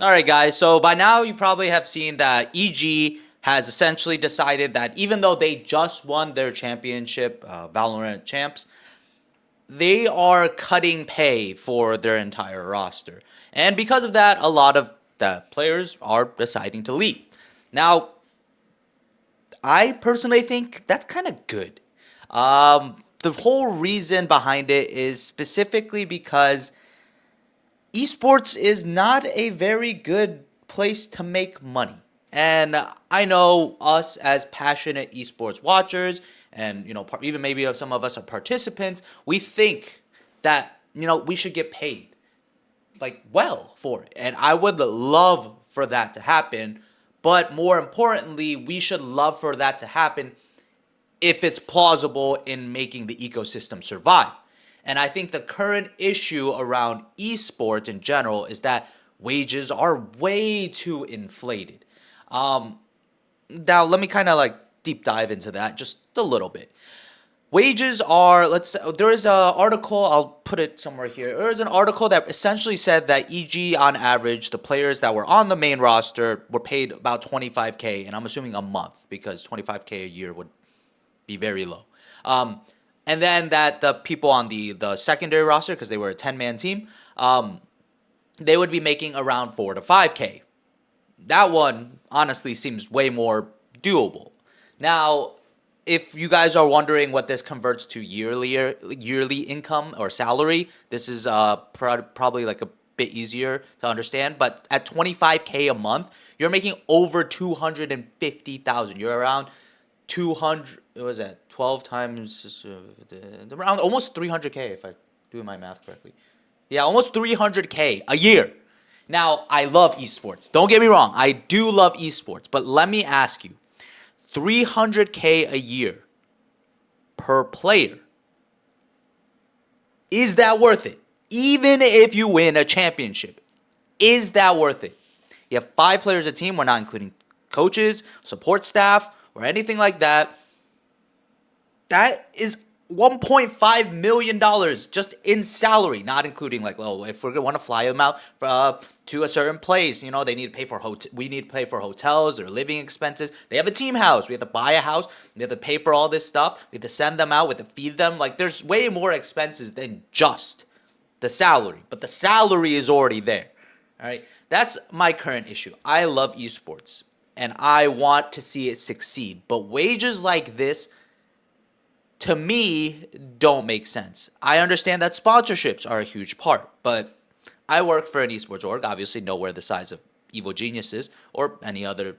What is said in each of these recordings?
All right, guys. So by now you probably have seen that EG has essentially decided that even though they just won their championship, Valorant champs, they are cutting pay for their entire roster. And because of that, a lot of the players are deciding to leave. Now, I personally think that's kind of good. The whole reason behind it is specifically because esports is not a very good place to make money. And I know us as passionate esports watchers, and even maybe some of us are participants, we think that we should get paid like well for it. And I would love for that to happen, but more importantly, we should love for that to happen if it's plausible in making the ecosystem survive. And I think the current issue around esports in general is that wages are way too inflated. Um, Now, let me kind of like deep dive into that just a little bit. Wages are, let's say, there is an article, I'll put it somewhere here. There is an article that essentially said that EG, on average, the players that were on the main roster were paid about 25K, and I'm assuming a month because 25K a year would be very low. Um, and then that the people on the secondary roster, because they were a 10-man team, they would be making around 4 to 5K. That one honestly seems way more doable. Now, if you guys are wondering what this converts to yearly income or salary, this is probably like a bit easier to understand. But at 25K a month, you're making over 250,000. You're around 200. What was that? 12 times around almost 300K if I do my math correctly. Yeah, almost 300K a year. Now, I love esports. Don't get me wrong. I do love esports. But let me ask you, 300K a year per player, is that worth it? Even if you win a championship, is that worth it? You have 5 players a team. We're not including coaches, support staff, or anything like that. That is $1.5 million just in salary, not including like, oh, if we want to fly them out to a certain place, they need to pay for we need to pay for hotels or living expenses. They have a team house. We have to buy a house. We have to pay for all this stuff. We have to send them out. We have to feed them. Like, there's way more expenses than just the salary, but the salary is already there. All right. That's my current issue. I love esports and I want to see it succeed, but wages like this, to me, don't make sense. I understand that sponsorships are a huge part, but I work for an esports org, obviously nowhere the size of Evil Geniuses or any other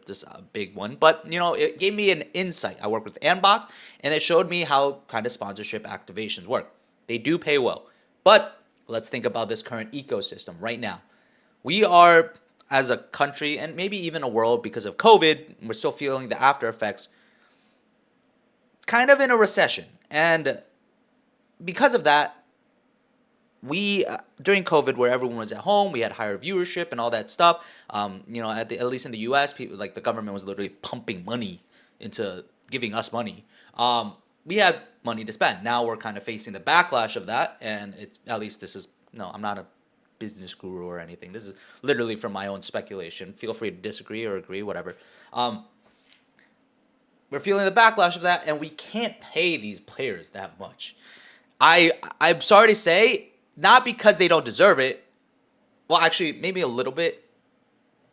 big one, but it gave me an insight. I work with Anbox, and it showed me how kind of sponsorship activations work. They do pay well, but let's think about this current ecosystem right now. We are, as a country and maybe even a world, because of COVID, we're still feeling the after effects, kind of in a recession. And because of that, we during COVID, where everyone was at home, we had higher viewership and all that stuff. At least in the U.S., people, like, the government was literally pumping money into giving us money. We had money to spend. Now we're kind of facing the backlash of that, and it's, at least this is, no, I'm not a business guru or anything. This is literally from my own speculation. Feel free to disagree or agree, whatever. We're feeling the backlash of that, and we can't pay these players that much. I'm sorry to say, not because they don't deserve it. Well, actually, maybe a little bit.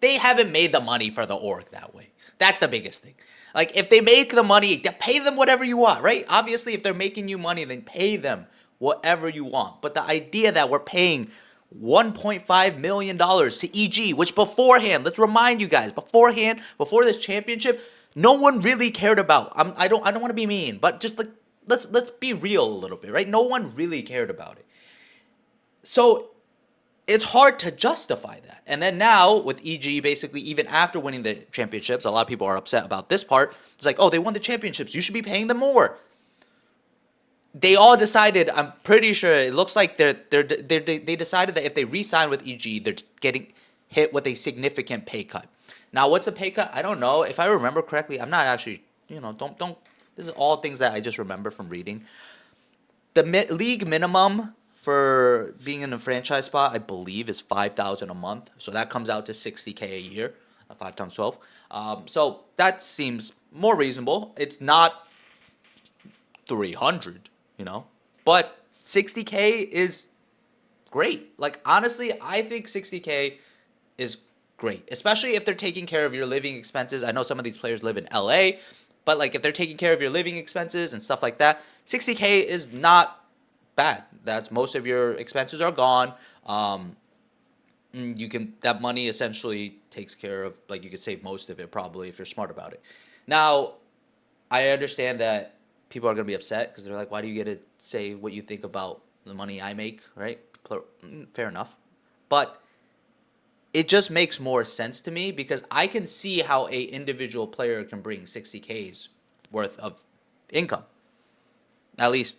They haven't made the money for the org that way. That's the biggest thing. Like, if they make the money, pay them whatever you want, right? Obviously, if they're making you money, then pay them whatever you want. But the idea that we're paying $1.5 million to EG, which beforehand, let's remind you guys, before this championship, no one really cared about. I don't want to be mean, but just like, let's be real a little bit, right? No one really cared about it. So it's hard to justify that. And then now with EG, basically, even after winning the championships, a lot of people are upset about this part. It's like, oh, they won the championships, you should be paying them more. They all decided, I'm pretty sure, it looks like they decided that if they re-sign with EG, they're getting hit with a significant pay cut. Now, what's a pay cut? I don't know. If I remember correctly, I'm not actually, don't, this is all things that I just remember from reading. The league minimum for being in a franchise spot, I believe, is 5,000 a month. So that comes out to 60K a year, 5 times 12. So that seems more reasonable. It's not 300, but 60K is great. Like, honestly, I think 60K is great, especially if they're taking care of your living expenses. I know some of these players live in LA, but like if they're taking care of your living expenses and stuff like that, 60K is not bad. That's most of your expenses are gone. You can that money essentially takes care of, like, you could save most of it probably if you're smart about it. Now, I understand that people are going to be upset because they're like, why do you get to say what you think about the money I make, right? Fair enough. But it just makes more sense to me because I can see how a individual player can bring 60K's worth of income. At least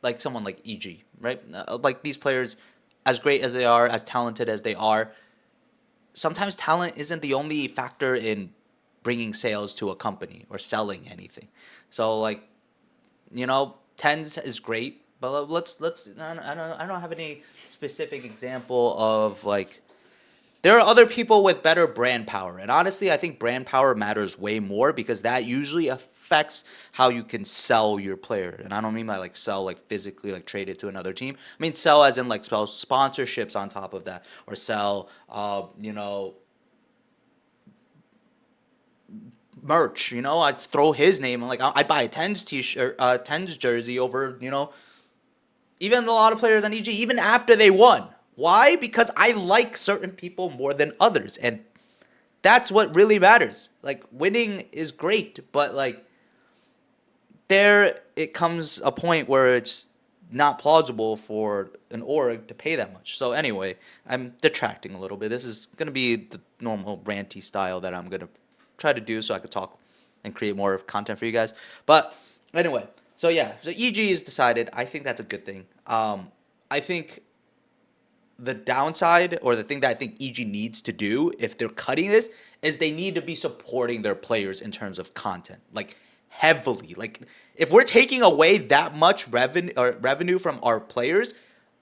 like someone like EG, right? Like these players, as great as they are, as talented as they are, sometimes talent isn't the only factor in bringing sales to a company or selling anything. So like, tens is great, but let's I don't have any specific example of like there are other people with better brand power. And honestly, I think brand power matters way more because that usually affects how you can sell your player. And I don't mean by like sell like physically like trade it to another team. I mean sell as in like sell sponsorships on top of that, or sell merch. I'd throw his name on, like, I'd buy a Tens t-shirt, Tens jersey over, even a lot of players on EG, even after they won. Why? Because I like certain people more than others, and that's what really matters. Like, winning is great, but like there it comes a point where it's not plausible for an org to pay that much. So anyway, I'm detracting a little bit. This is gonna be the normal ranty style that I'm gonna try to do so I could talk and create more content for you guys. But anyway, so yeah, so EG is decided. I think that's a good thing. I think the downside, or the thing that I think EG needs to do if they're cutting this, is they need to be supporting their players in terms of content, like heavily. Like if we're taking away that much revenue from our players,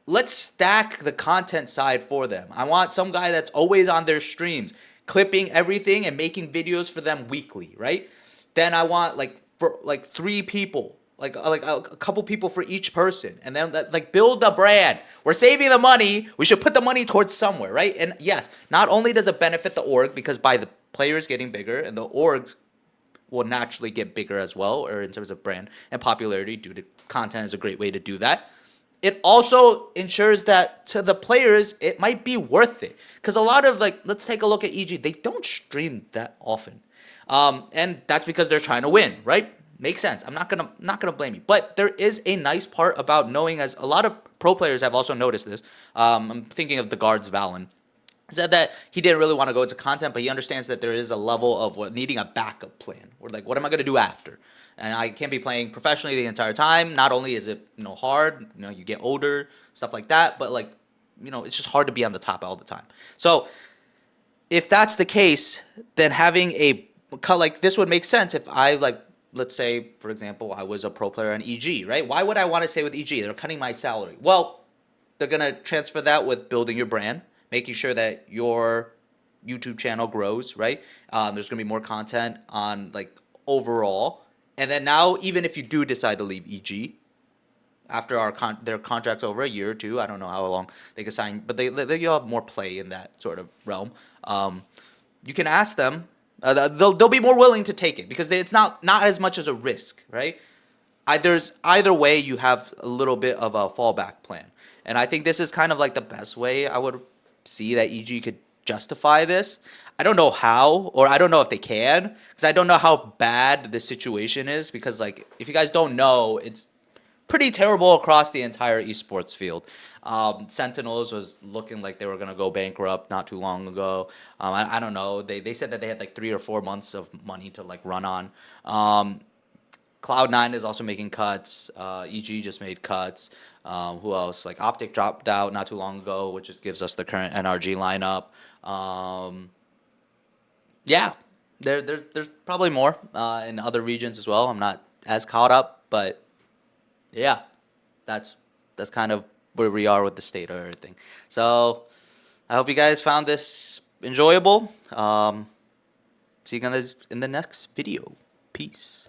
let's stack the content side for them. I want some guy that's always on their streams, clipping everything and making videos for them weekly, right? Then I want for 3 people, like a couple people for each person, and then like build a brand. We're saving the money. We should put the money towards somewhere, right? And yes, not only does it benefit the org because by the players getting bigger, and the orgs will naturally get bigger as well, or in terms of brand and popularity, due to content is a great way to do that. It also ensures that to the players, it might be worth it. Because a lot of, like, let's take a look at EG. They don't stream that often. And that's because they're trying to win, right? Makes sense. I'm not gonna blame you. But there is a nice part about knowing, as a lot of pro players have also noticed this. I'm thinking of the guards Valen. Said that he didn't really want to go into content, but he understands that there is a level of needing a backup plan. Or like, what am I going to do after? And I can't be playing professionally the entire time. Not only is it hard, you get older, stuff like that, but like, it's just hard to be on the top all the time. So if that's the case, then having a cut like this would make sense. If I, like, let's say, for example, I was a pro player on EG, right? Why would I want to stay with EG? They're cutting my salary. Well, they're going to transfer that with building your brand, making sure that your YouTube channel grows, right? There's going to be more content on, like, overall. And then now, even if you do decide to leave EG after their contract's over, a year or two, I don't know how long they can sign, but you'll have more play in that sort of realm. You can ask them. They'll be more willing to take it because it's not as much as a risk, right? Either way, you have a little bit of a fallback plan. And I think this is kind of like the best way I would see that EG could justify this. I don't know how, or I don't know if they can, because I don't know how bad the situation is. Because, like, if you guys don't know, it's pretty terrible across the entire esports field. Sentinels was looking like they were going to go bankrupt not too long ago. I don't know. They said that they had like 3 or 4 months of money to like run on. Cloud9 is also making cuts. EG just made cuts. Who else? Like Optic dropped out not too long ago, which just gives us the current NRG lineup. Yeah, there's probably more in other regions as well. I'm not as caught up, but yeah, that's kind of where we are with the state of everything. So I hope you guys found this enjoyable. See you guys in the next video. Peace.